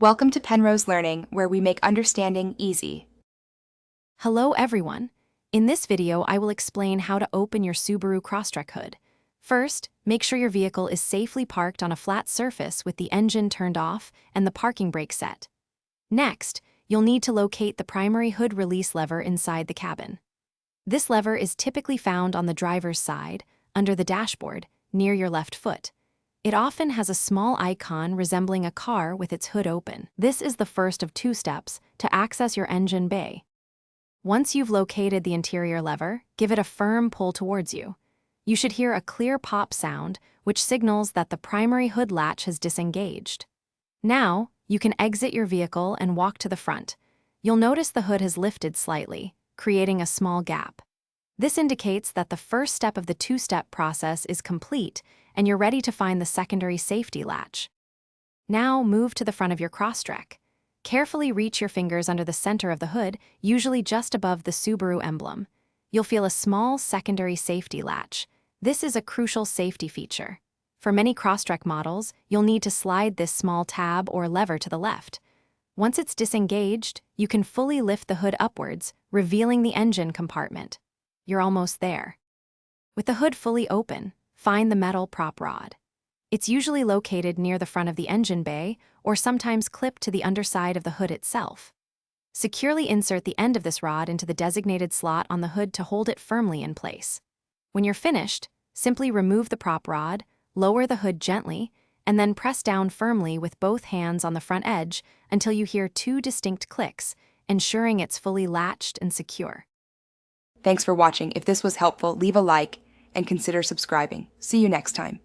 Welcome to Penrose Learning, where we make understanding easy. Hello everyone. In this video, I will explain how to open your Subaru Crosstrek hood. First, make sure your vehicle is safely parked on a flat surface with the engine turned off and the parking brake set. Next, you'll need to locate the primary hood release lever inside the cabin. This lever is typically found on the driver's side, under the dashboard, near your left foot. It often has a small icon resembling a car with its hood open. This is the first of two steps to access your engine bay. Once you've located the interior lever, give it a firm pull towards you. You should hear a clear pop sound, which signals that the primary hood latch has disengaged. Now, you can exit your vehicle and walk to the front. You'll notice the hood has lifted slightly, creating a small gap. This indicates that the first step of the two-step process is complete and you're ready to find the secondary safety latch. Now move to the front of your Crosstrek. Carefully reach your fingers under the center of the hood, usually just above the Subaru emblem. You'll feel a small secondary safety latch. This is a crucial safety feature. For many Crosstrek models, you'll need to slide this small tab or lever to the left. Once it's disengaged, you can fully lift the hood upwards, revealing the engine compartment. You're almost there. With the hood fully open, find the metal prop rod. It's usually located near the front of the engine bay or sometimes clipped to the underside of the hood itself. Securely insert the end of this rod into the designated slot on the hood to hold it firmly in place. When you're finished, simply remove the prop rod, lower the hood gently, and then press down firmly with both hands on the front edge until you hear two distinct clicks, ensuring it's fully latched and secure. Thanks for watching. If this was helpful, leave a like and consider subscribing. See you next time.